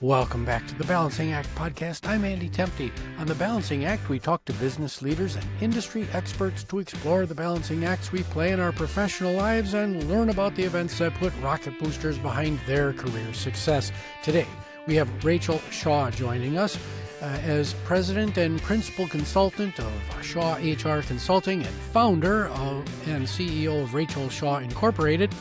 Welcome back to the Balancing Act podcast. I'm Andy Temte. On the Balancing Act, we talk to business leaders and industry experts to explore the balancing acts we play in our professional lives and learn about the events that put rocket boosters behind their career success. Today, we have Rachel Shaw joining us as president and principal consultant of Shaw HR Consulting and founder and CEO of Rachel Shaw Incorporated.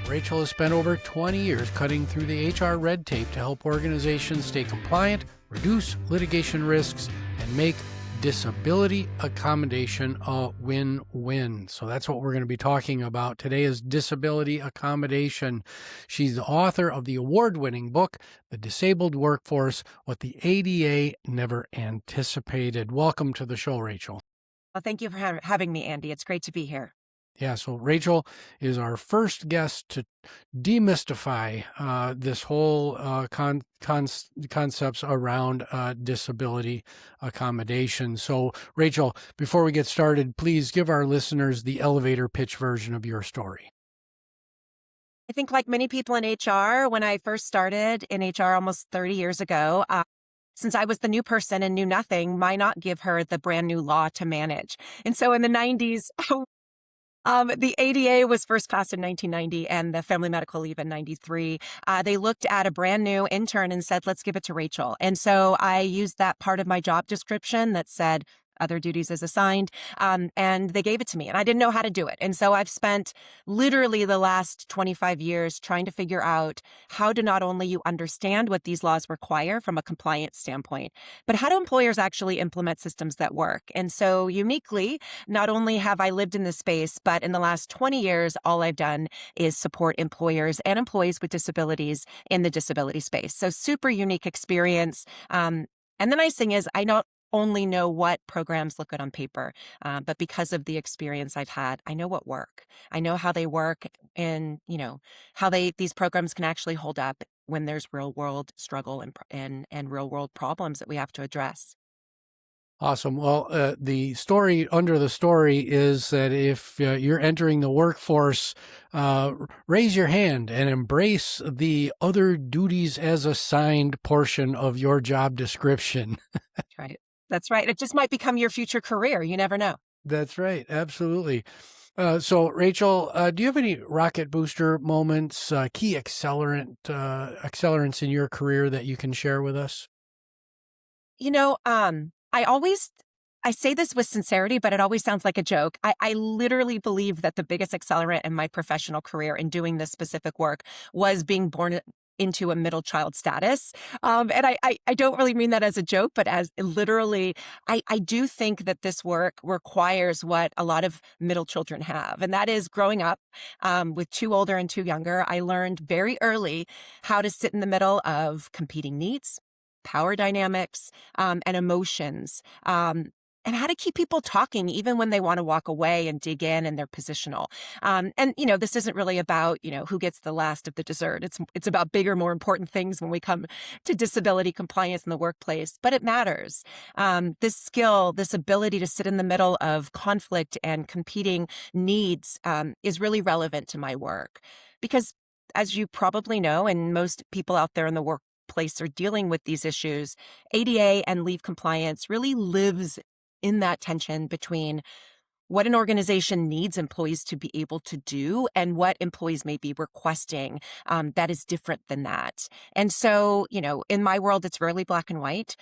Rachel has spent over 20 years cutting through the HR red tape to help organizations stay compliant, reduce litigation risks, and make disability accommodation a win-win. So that's what we're going to be talking about today is disability accommodation. She's the author of the award-winning book, The Disabled Workforce, What the ADA Never Anticipated. Welcome to the show, Rachel. Well, thank you for having me, Andy. It's great to be here. Yeah, so Rachel is our first guest to demystify this whole concepts around disability accommodation. So, Rachel, before we get started, please give our listeners the elevator pitch version of your story. I think like many people in HR, when I first started in HR almost 30 years ago, since I was the new person and knew nothing, why not give her the brand new law to manage? And so in the 90s, the ADA was first passed in 1990 and the Family Medical Leave in 93. They looked at a brand new intern and said, let's give it to Rachel. And so I used that part of my job description that said other duties as assigned, and they gave it to me. And I didn't know how to do it. And so I've spent literally the last 25 years trying to figure out how to not only you understand what these laws require from a compliance standpoint, but how do employers actually implement systems that work? And so uniquely, not only have I lived in this space, but in the last 20 years, all I've done is support employers and employees with disabilities in the disability space. So super unique experience. And the nice thing is I not only know what programs look good on paper, but because of the experience I've had, I know what work. I know how they work and, how these programs can actually hold up when there's real world struggle and real world problems that we have to address. Awesome. Well, the story under the story is that if you're entering the workforce, raise your hand and embrace the other duties as assigned portion of your job description. That's right. That's right. It just might become your future career. You never know. That's right. Absolutely. So, Rachel, do you have any rocket booster moments, key accelerants in your career that you can share with us? I say this with sincerity, but it always sounds like a joke. I literally believe that the biggest accelerant in my professional career in doing this specific work was being born into a middle child status. And I don't really mean that as a joke, but as literally, I do think that this work requires what a lot of middle children have. And that is growing up with two older and two younger. I learned very early how to sit in the middle of competing needs, power dynamics, and emotions. And how to keep people talking even when they want to walk away and dig in and they're positional. This isn't really about, who gets the last of the dessert. It's about bigger, more important things when we come to disability compliance in the workplace, but it matters. This skill, this ability to sit in the middle of conflict and competing needs is really relevant to my work because as you probably know, and most people out there in the workplace are dealing with these issues, ADA and leave compliance really lives in that tension between what an organization needs employees to be able to do and what employees may be requesting that is different than that. And so, in my world, it's rarely black and white.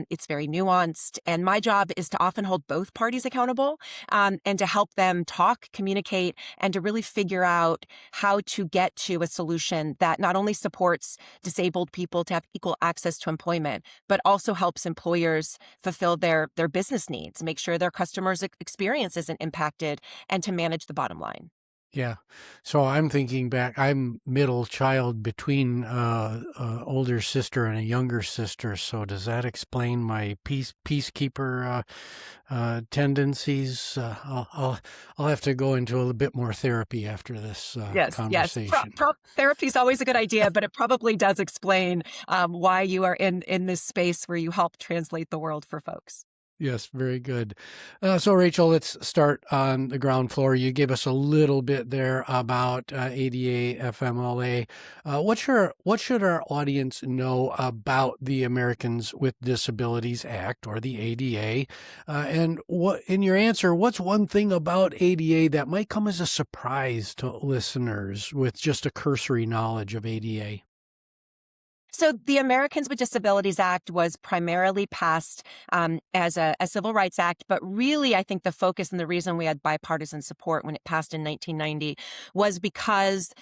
It's very nuanced. And my job is to often hold both parties accountable and to help them talk, communicate, and to really figure out how to get to a solution that not only supports disabled people to have equal access to employment, but also helps employers fulfill their business needs, make sure their customers' experience isn't impacted, and to manage the bottom line. Yeah. So I'm thinking back, I'm middle child between older sister and a younger sister. So does that explain my peacekeeper tendencies? I'll have to go into a little bit more therapy after this conversation. Yes. Therapy is always a good idea, but it probably does explain why you are in this space where you help translate the world for folks. Yes, very good. So, Rachel, let's start on the ground floor. You gave us a little bit there about ADA, FMLA. What should our audience know about the Americans with Disabilities Act or the ADA? And what, in your answer, what's one thing about ADA that might come as a surprise to listeners with just a cursory knowledge of ADA? So the Americans with Disabilities Act was primarily passed as a civil rights act, but really I think the focus and the reason we had bipartisan support when it passed in 1990 was because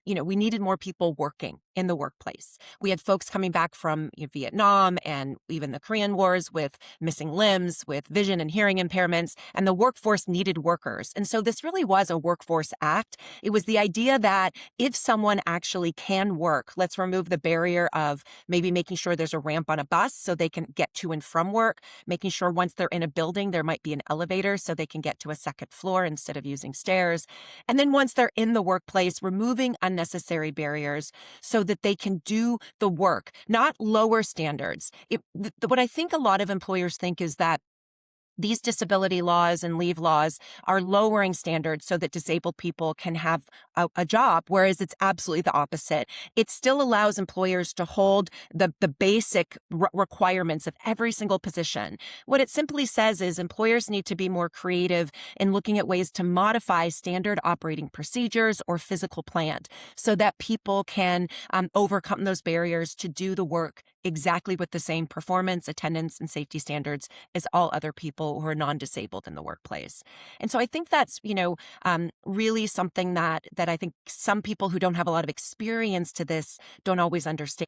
we needed more people working in the workplace. We had folks coming back from Vietnam and even the Korean Wars with missing limbs, with vision and hearing impairments, and the workforce needed workers. And so this really was a workforce act. It was the idea that if someone actually can work, let's remove the barrier of maybe making sure there's a ramp on a bus so they can get to and from work, making sure once they're in a building, there might be an elevator so they can get to a second floor instead of using stairs. And then once they're in the workplace, removing unnecessary barriers so that they can do the work, not lower standards. What I think a lot of employers think is that these disability laws and leave laws are lowering standards so that disabled people can have a job, whereas it's absolutely the opposite. It still allows employers to hold the basic requirements of every single position. What it simply says is employers need to be more creative in looking at ways to modify standard operating procedures or physical plant so that people can overcome those barriers to do the work exactly with the same performance, attendance, and safety standards as all other people who are non-disabled in the workplace. And so I think that's, really something that I think some people who don't have a lot of experience to this don't always understand.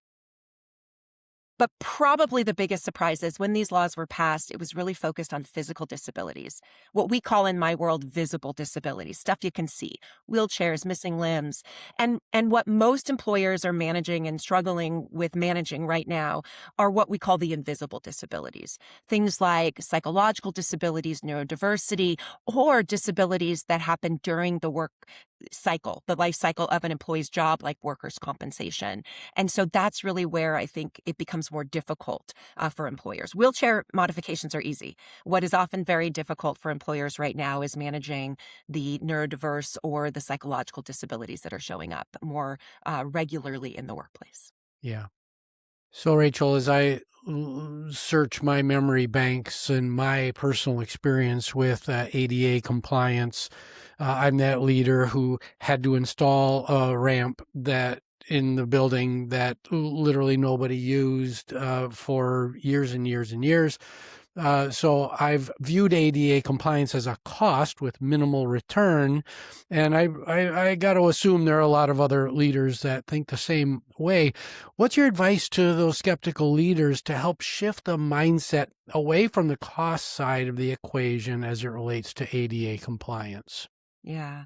But probably the biggest surprise is when these laws were passed, it was really focused on physical disabilities, what we call in my world visible disabilities, stuff you can see, wheelchairs, missing limbs. And what most employers are managing and struggling with managing right now are what we call the invisible disabilities, things like psychological disabilities, neurodiversity, or disabilities that happen during the work cycle, the life cycle of an employee's job, like workers' compensation. And so that's really where I think it becomes more difficult for employers. Wheelchair modifications are easy. What is often very difficult for employers right now is managing the neurodiverse or the psychological disabilities that are showing up more regularly in the workplace. Yeah. So, Rachel, as I search my memory banks and my personal experience with ADA compliance, I'm that leader who had to install a ramp that in the building that literally nobody used for years and years and years. So I've viewed ADA compliance as a cost with minimal return, and I got to assume there are a lot of other leaders that think the same way. What's your advice to those skeptical leaders to help shift the mindset away from the cost side of the equation as it relates to ADA compliance? Yeah.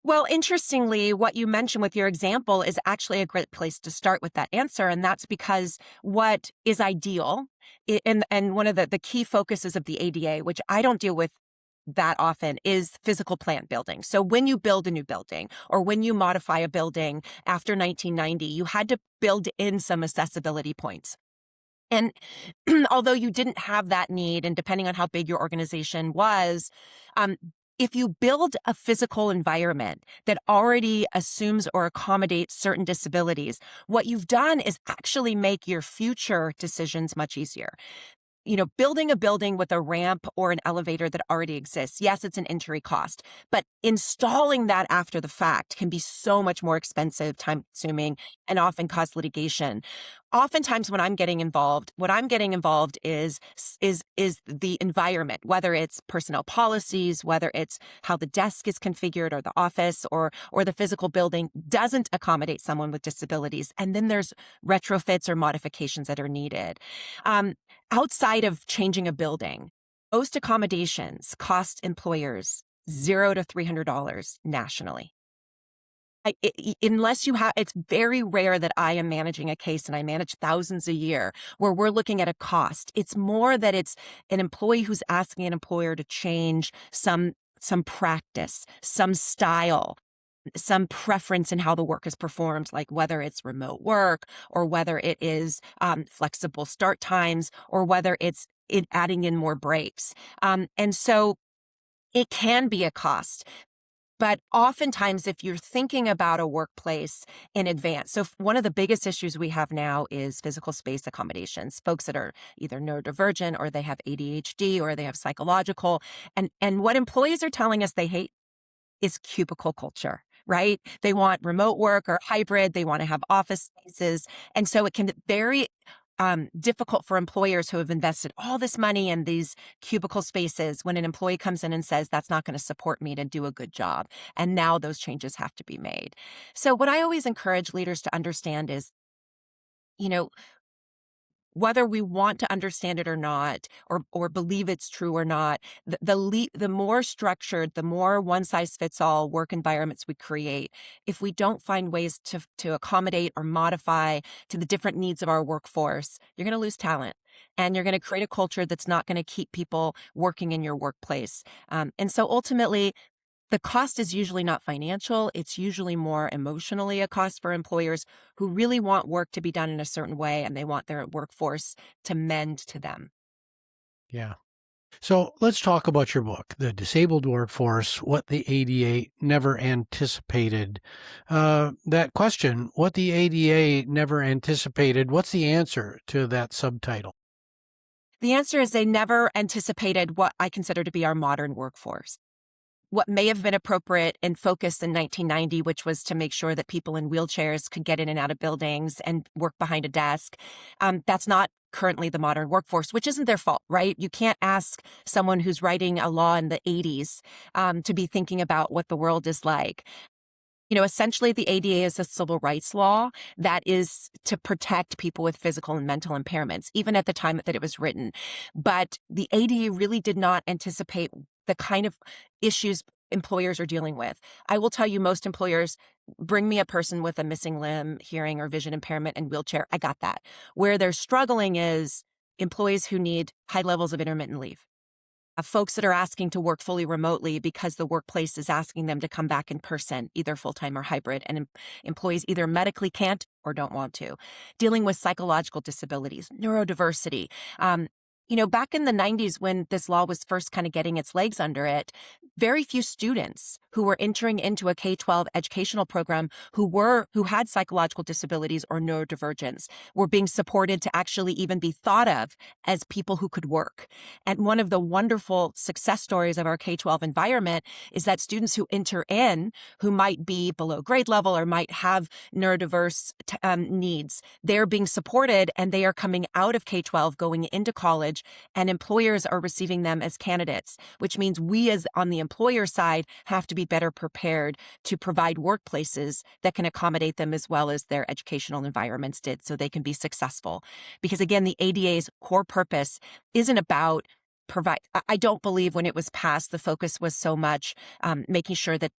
Well, interestingly, what you mentioned with your example is actually a great place to start with that answer. And that's because what is ideal, and one of the key focuses of the ADA, which I don't deal with that often, is physical plant building. So when you build a new building or when you modify a building after 1990, you had to build in some accessibility points. And although you didn't have that need, and depending on how big your organization was, um, if you build a physical environment that already assumes or accommodates certain disabilities, what you've done is actually make your future decisions much easier. Building a building with a ramp or an elevator that already exists, yes, it's an entry cost, but installing that after the fact can be so much more expensive, time consuming, and often cause litigation. Oftentimes when I'm getting involved, what I'm getting involved is the environment, whether it's personnel policies, whether it's how the desk is configured or the office or the physical building doesn't accommodate someone with disabilities. And then there's retrofits or modifications that are needed. Outside of changing a building, most accommodations cost employers $0 to $300 nationally. Unless you have, it's very rare that I am managing a case, and I manage thousands a year, where we're looking at a cost. It's more that it's an employee who's asking an employer to change some practice, some style, some preference in how the work is performed, like whether it's remote work or whether it is flexible start times or whether it's adding in more breaks. And so it can be a cost. But oftentimes, if you're thinking about a workplace in advance, so one of the biggest issues we have now is physical space accommodations, folks that are either neurodivergent or they have ADHD or they have psychological. And what employees are telling us they hate is cubicle culture, right? They want remote work or hybrid. They want to have office spaces. And so it can be very difficult for employers who have invested all this money in these cubicle spaces when an employee comes in and says, that's not going to support me to do a good job. And now those changes have to be made. So what I always encourage leaders to understand is, whether we want to understand it or not, or believe it's true or not, the more structured, the more one-size-fits-all work environments we create, if we don't find ways to accommodate or modify to the different needs of our workforce, you're going to lose talent. And you're going to create a culture that's not going to keep people working in your workplace. And so ultimately, the cost is usually not financial. It's usually more emotionally a cost for employers who really want work to be done in a certain way, and they want their workforce to mend to them. Yeah. So let's talk about your book, The Disabled Workforce, What the ADA Never Anticipated. That question, what the ADA never anticipated, what's the answer to that subtitle? The answer is they never anticipated what I consider to be our modern workforce. What may have been appropriate and focused in 1990, which was to make sure that people in wheelchairs could get in and out of buildings and work behind a desk, that's not currently the modern workforce, which isn't their fault, right? You can't ask someone who's writing a law in the 80s to be thinking about what the world is like. Essentially, the ADA is a civil rights law that is to protect people with physical and mental impairments, even at the time that it was written. But the ADA really did not anticipate the kind of issues employers are dealing with. I will tell you, most employers bring me a person with a missing limb, hearing, or vision impairment and wheelchair. I got that. Where they're struggling is employees who need high levels of intermittent leave. Folks that are asking to work fully remotely because the workplace is asking them to come back in person, either full-time or hybrid, and employees either medically can't or don't want to. Dealing with psychological disabilities, neurodiversity. Back in the 90s when this law was first kind of getting its legs under it, very few students who were entering into a K-12 educational program who had psychological disabilities or neurodivergence were being supported to actually even be thought of as people who could work. And one of the wonderful success stories of our K-12 environment is that students who enter in who might be below grade level or might have neurodiverse needs, they're being supported and they are coming out of K-12, going into college, and employers are receiving them as candidates, which means we as on the employer side have to be better prepared to provide workplaces that can accommodate them as well as their educational environments did so they can be successful. Because again, the ADA's core purpose isn't about I don't believe when it was passed, the focus was so much making sure that,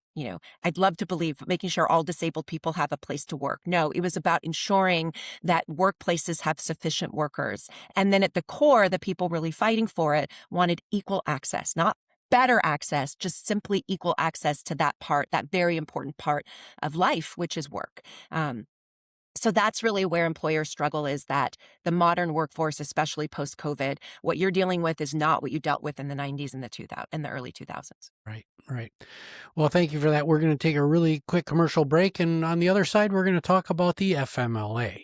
I'd love to believe making sure all disabled people have a place to work. No, it was about ensuring that workplaces have sufficient workers. And then at the core, the people really fighting for it wanted equal access, not better access, just simply equal access to that part, that very important part of life, which is work. So that's really where employers struggle, is that the modern workforce, especially post-COVID, what you're dealing with is not what you dealt with in the 90s and the early 2000s. Right. Well, thank you for that. We're going to take a really quick commercial break, and on the other side, we're going to talk about the FMLA.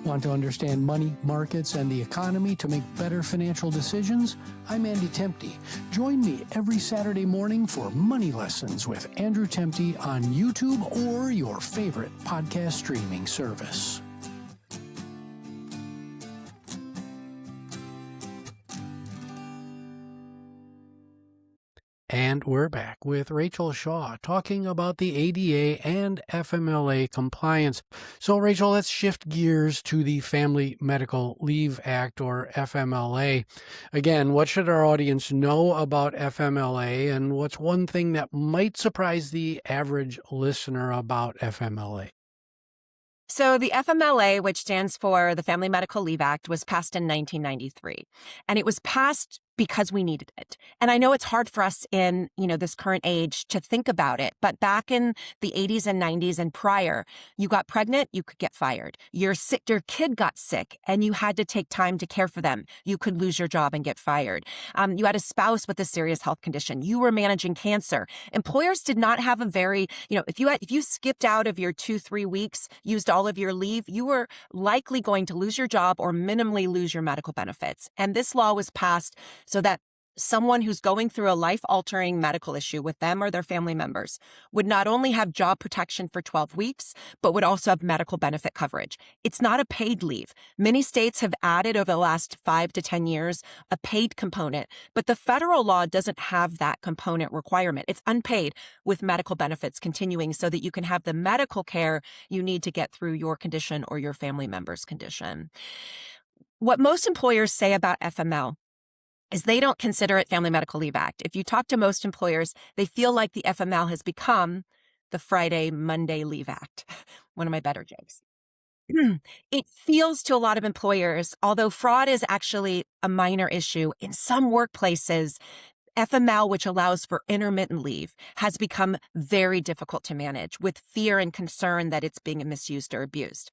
Want to understand money, markets, and the economy to make better financial decisions? I'm Andy Temte. Join me every Saturday morning for Money Lessons with Andrew Temte on YouTube or your favorite podcast streaming service. And we're back with Rachel Shaw talking about the ADA and FMLA compliance. So, Rachel, let's shift gears to the Family Medical Leave Act, or FMLA. Again, what should our audience know about FMLA, and what's one thing that might surprise the average listener about FMLA? So the FMLA, which stands for the Family Medical Leave Act, was passed in 1993. And it was passed because we needed it. And I know it's hard for us in, this current age to think about it, but back in the 80s and 90s and prior, you got pregnant, you could get fired. Your kid got sick and you had to take time to care for them. You could lose your job and get fired. You had a spouse with a serious health condition. You were managing cancer. Employers did not have a very, if you skipped out of your 2-3 weeks, used all of your leave, you were likely going to lose your job or minimally lose your medical benefits. And this law was passed so that someone who's going through a life-altering medical issue with them or their family members would not only have job protection for 12 weeks, but would also have medical benefit coverage. It's not a paid leave. Many states have added over the last 5 to 10 years a paid component, but the federal law doesn't have that component requirement. It's unpaid with medical benefits continuing so that you can have the medical care you need to get through your condition or your family member's condition. What most employers say about FML is they don't consider it Family Medical Leave Act. If you talk to most employers, they feel like the FML has become the Friday, Monday Leave Act. One of my better jokes. It feels to a lot of employers, although fraud is actually a minor issue, in some workplaces, FML, which allows for intermittent leave, has become very difficult to manage with fear and concern that it's being misused or abused.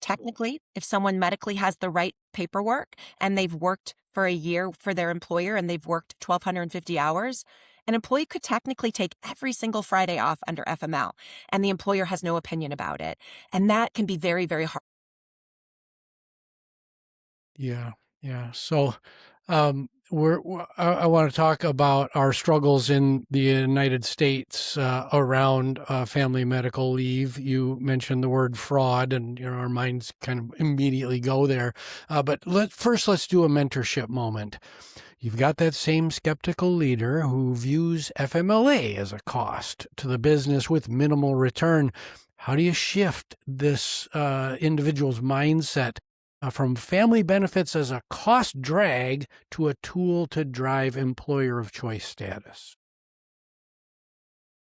Technically, if someone medically has the right paperwork and they've worked for a year for their employer and they've worked 1,250 hours, an employee could technically take every single Friday off under FML, and the employer has no opinion about it. And that can be very, very hard. Yeah, yeah. So, I want to talk about our struggles in the United States around family medical leave. You mentioned the word fraud, and our minds kind of immediately go there. But let's do a mentorship moment. You've got that same skeptical leader who views FMLA as a cost to the business with minimal return. How do you shift this individual's mindset from family benefits as a cost drag to a tool to drive employer of choice status?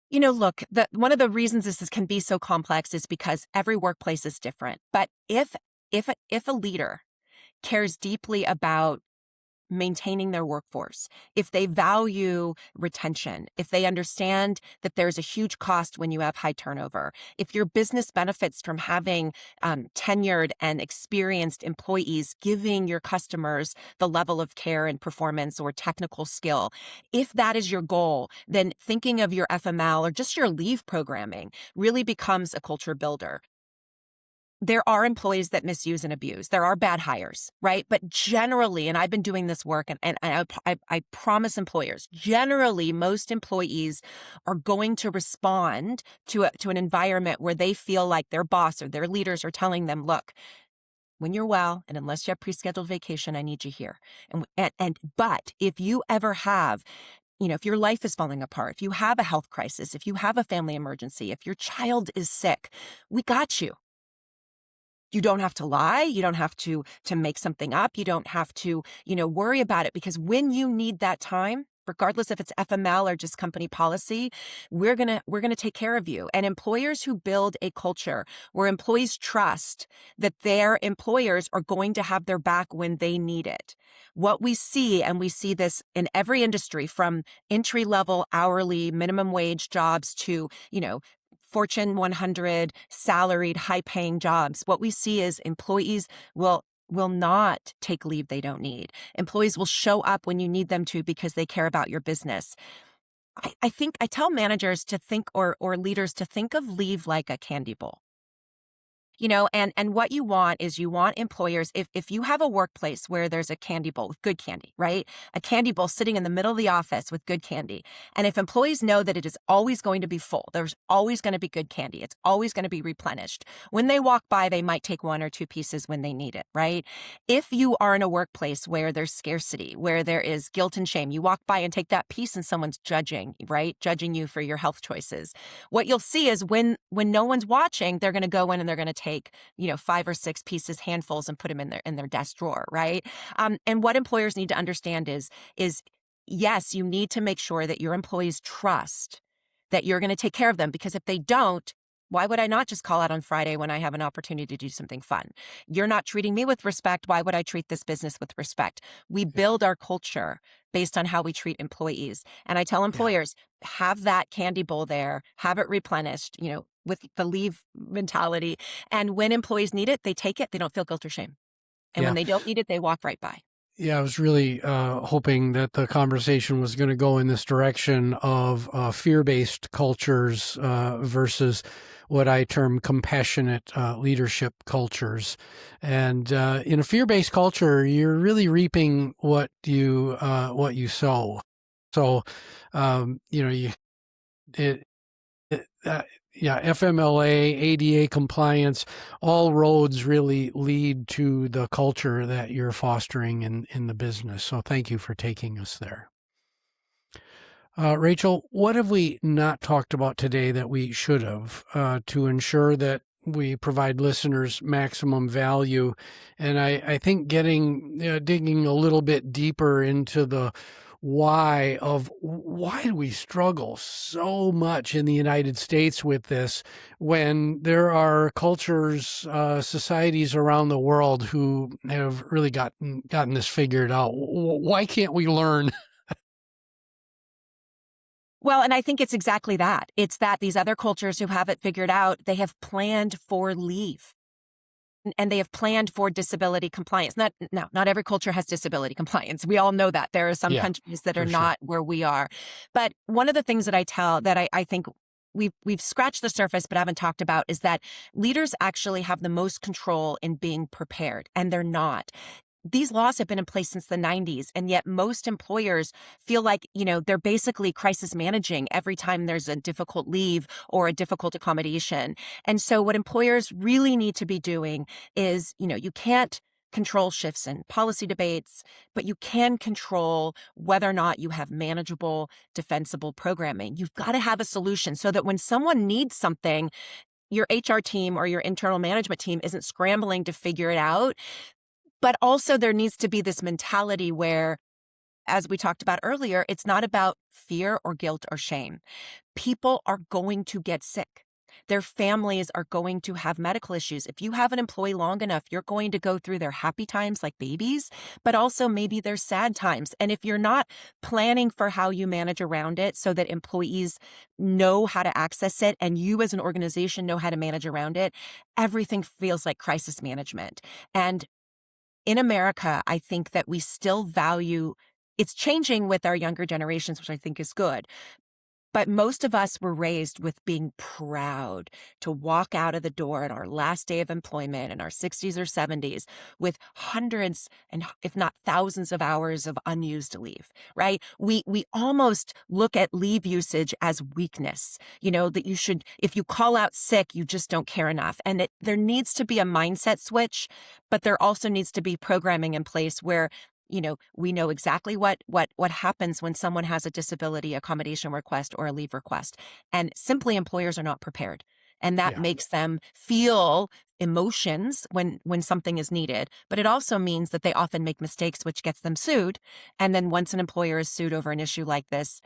Look, one of the reasons this can be so complex is because every workplace is different. But if a leader cares deeply about maintaining their workforce, if they value retention, if they understand that there's a huge cost when you have high turnover, if your business benefits from having tenured and experienced employees giving your customers the level of care and performance or technical skill, if that is your goal, then thinking of your FML or just your leave programming really becomes a culture builder. There are employees that misuse and abuse. There are bad hires, right? But generally, and I've been doing this work, and I promise employers, generally, most employees are going to respond to an environment where they feel like their boss or their leaders are telling them, look, when you're well, and unless you have pre-scheduled vacation, I need you here. But if you ever have if your life is falling apart, if you have a health crisis, if you have a family emergency, if your child is sick, we got you. You don't have to lie. You don't have to make something up. You don't have to, worry about it, because when you need that time, regardless if it's FML or just company policy, we're going to take care of you. And employers who build a culture where employees trust that their employers are going to have their back when they need it. What we see, and we see this in every industry, from entry-level hourly minimum wage jobs to, Fortune 100 salaried high-paying jobs, what we see is employees will not take leave they don't need. Employees will show up when you need them to because they care about your business. I think I tell managers to think, or leaders to think of leave like a candy bowl. And what you want is employers, if you have a workplace where there's a candy bowl with good candy, right? A candy bowl sitting in the middle of the office with good candy. And if employees know that it is always going to be full, there's always going to be good candy, it's always going to be replenished. When they walk by, they might take 1 or 2 pieces when they need it, right? If you are in a workplace where there's scarcity, where there is guilt and shame, you walk by and take that piece and someone's judging, right? Judging you for your health choices. What you'll see is when no one's watching, they're going to go in and they're going to take 5 or 6 pieces, handfuls, and put them in their desk drawer, right? And what employers need to understand is yes, you need to make sure that your employees trust that you're going to take care of them, because if they don't, Why would I not just call out on Friday when I have an opportunity to do something fun? You're not treating me with respect. Why would I treat this business with respect? We build our culture based on how we treat employees. And I tell Yeah. employers, have that candy bowl there, have it replenished, with the leave mentality. And when employees need it, they take it. They don't feel guilt or shame. And when Yeah. they don't need it, they walk right by. Yeah, I was really hoping that the conversation was going to go in this direction of fear-based cultures versus what I term compassionate leadership cultures. And in a fear-based culture, you're really reaping what you sow. So, you it, yeah, FMLA, ADA compliance, all roads really lead to the culture that you're fostering in the business. So thank you for taking us there. Rachel, what have we not talked about today that we should have to ensure that we provide listeners maximum value? And I think digging a little bit deeper into the why do we struggle so much in the United States with this when there are cultures, societies around the world who have really gotten this figured out? Why can't we learn? Well, and I think it's exactly that. It's that these other cultures who have it figured out, they have planned for leave and they have planned for disability compliance. Not every culture has disability compliance. We all know that. There are some Yeah, countries that are for sure. not where we are. But one of the things that I tell that I think we've scratched the surface but haven't talked about is that leaders actually have the most control in being prepared, and they're not. These laws have been in place since the 90s, and yet most employers feel like, they're basically crisis managing every time there's a difficult leave or a difficult accommodation. And so what employers really need to be doing is, you can't control shifts and policy debates, but you can control whether or not you have manageable, defensible programming. You've got to have a solution so that when someone needs something, your HR team or your internal management team isn't scrambling to figure it out. But also there needs to be this mentality where, as we talked about earlier, it's not about fear or guilt or shame. People are going to get sick. Their families are going to have medical issues. If you have an employee long enough, you're going to go through their happy times like babies, but also maybe their sad times. And if you're not planning for how you manage around it so that employees know how to access it and you as an organization know how to manage around it, everything feels like crisis management. And in America, I think that we still value, it's changing with our younger generations, which I think is good. But most of us were raised with being proud to walk out of the door at our last day of employment in our 60s or 70s with hundreds and if not thousands of hours of unused leave, right? We almost look at leave usage as weakness, that you should, if you call out sick, you just don't care enough. And there needs to be a mindset switch, but there also needs to be programming in place where we know exactly what happens when someone has a disability accommodation request or a leave request. And simply employers are not prepared. And that Yeah. makes them feel emotions when something is needed. But it also means that they often make mistakes, which gets them sued. And then once an employer is sued over an issue like this,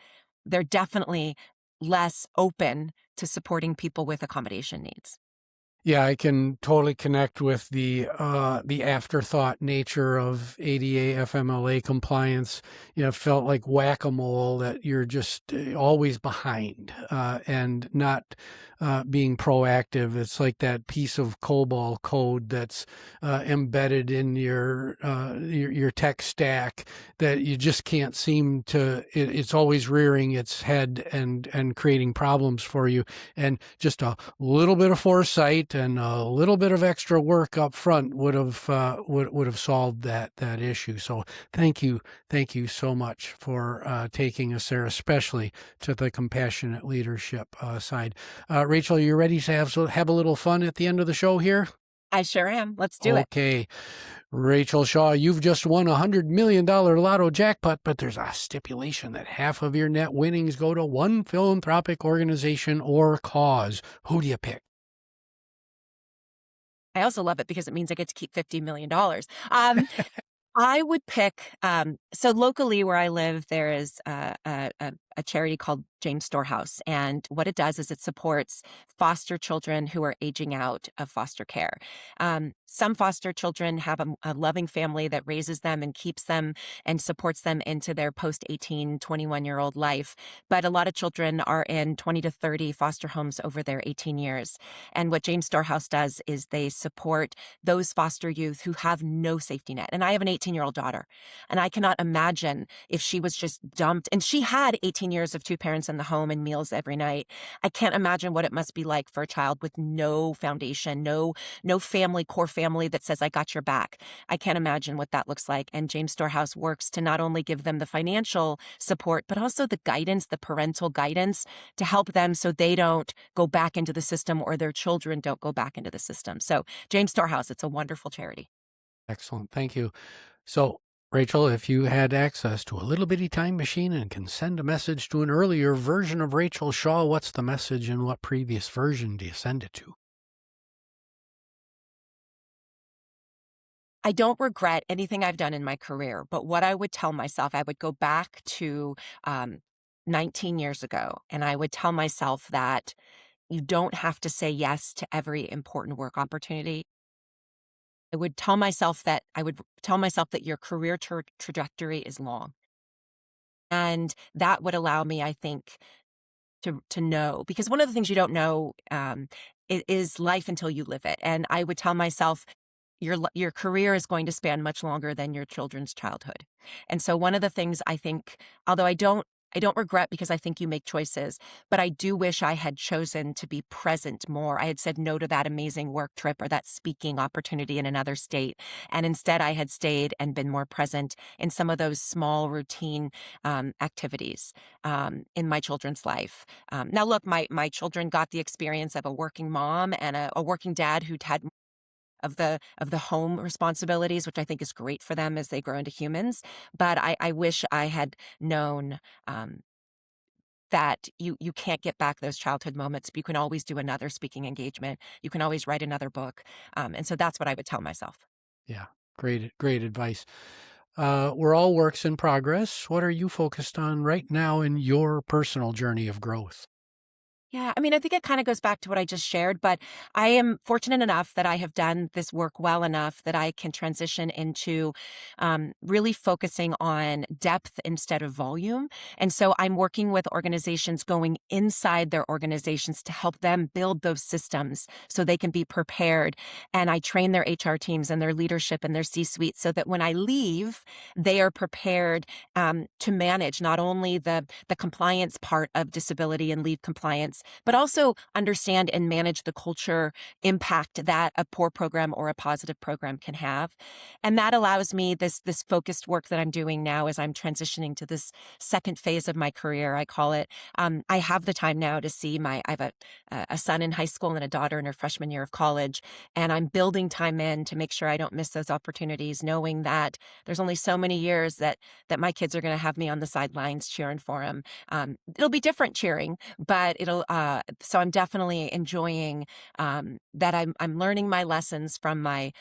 they're definitely less open to supporting people with accommodation needs. Yeah, I can totally connect with the afterthought nature of ADA FMLA compliance. Felt like whack-a-mole that you're just always behind and not being proactive. It's like that piece of COBOL code that's embedded in your tech stack that you just can't seem to. It's always rearing its head and creating problems for you. And just a little bit of foresight and a little bit of extra work up front would have solved that issue. So thank you so much for taking us there, especially to the compassionate leadership side. Rachel, you ready to have a little fun at the end of the show here? I sure am. Let's do it. Okay. Rachel Shaw, you've just won $100 million lotto jackpot, but there's a stipulation that half of your net winnings go to one philanthropic organization or cause. Who do you pick? I also love it because it means I get to keep $50 million. I would pick, so locally where I live, there is a a charity called James Storehouse. And what it does is it supports foster children who are aging out of foster care. Some foster children have a loving family that raises them and keeps them and supports them into their post 18, 21-year-old life. But a lot of children are in 20 to 30 foster homes over their 18 years. And what James Storehouse does is they support those foster youth who have no safety net. And I have an 18-year-old daughter, and I cannot imagine if she was just dumped. And she had 18 years of two parents in the home and meals every night. I can't imagine what it must be like for a child with no foundation, no family, core family that says, I got your back. I can't imagine what that looks like. And James Storehouse works to not only give them the financial support, but also the guidance, the parental guidance to help them so they don't go back into the system or their children don't go back into the system. So James Storehouse, it's a wonderful charity. Excellent. Thank you. So, Rachel, if you had access to a little bitty time machine and can send a message to an earlier version of Rachel Shaw, what's the message and what previous version do you send it to? I don't regret anything I've done in my career, but what I would tell myself, I would go back to 19 years ago, and I would tell myself that you don't have to say yes to every important work opportunity. I would tell myself that your career trajectory is long. And that would allow me, I think, to know, because one of the things you don't know is life until you live it. And I would tell myself, your career is going to span much longer than your children's childhood. And so one of the things I think, although I don't regret, because I think you make choices, but I do wish I had chosen to be present more. I had said no to that amazing work trip or that speaking opportunity in another state. And instead I had stayed and been more present in some of those small routine activities in my children's life. Now look, my children got the experience of a working mom and a working dad who'd had of the home responsibilities, which I think is great for them as they grow into humans. But I wish I had known that you can't get back those childhood moments, but you can always do another speaking engagement. You can always write another book. And so that's what I would tell myself. Yeah, great advice. We're all works in progress. What are you focused on right now in your personal journey of growth? Yeah, I mean, I think it kind of goes back to what I just shared, but I am fortunate enough that I have done this work well enough that I can transition into really focusing on depth instead of volume. And so I'm working with organizations, going inside their organizations to help them build those systems so they can be prepared. And I train their HR teams and their leadership and their C-suite so that when I leave, they are prepared to manage not only the compliance part of disability and leave compliance, but also understand and manage the culture impact that a poor program or a positive program can have. And that allows me this focused work that I'm doing now as I'm transitioning to this second phase of my career, I call it. I have the time now to see I have a son in high school and a daughter in her freshman year of college, and I'm building time in to make sure I don't miss those opportunities, knowing that there's only so many years that my kids are going to have me on the sidelines cheering for them. It'll be different cheering, but so I'm definitely enjoying that I'm learning my lessons from my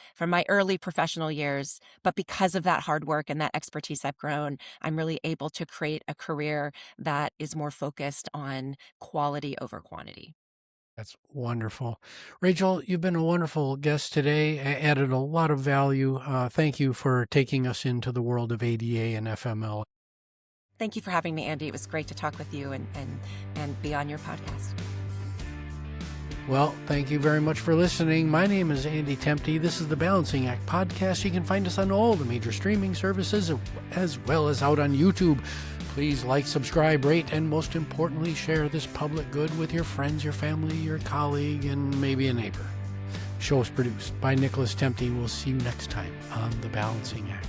early professional years. But because of that hard work and that expertise I've grown, I'm really able to create a career that is more focused on quality over quantity. That's wonderful. Rachel, you've been a wonderful guest today, added a lot of value. Thank you for taking us into the world of ADA and FMLA. Thank you for having me, Andy. It was great to talk with you and be on your podcast. Well, thank you very much for listening. My name is Andy Temte. This is the Balancing Act podcast. You can find us on all the major streaming services as well as out on YouTube. Please like, subscribe, rate, and most importantly, share this public good with your friends, your family, your colleague, and maybe a neighbor. Show is produced by Nicholas Temte. We'll see you next time on the Balancing Act.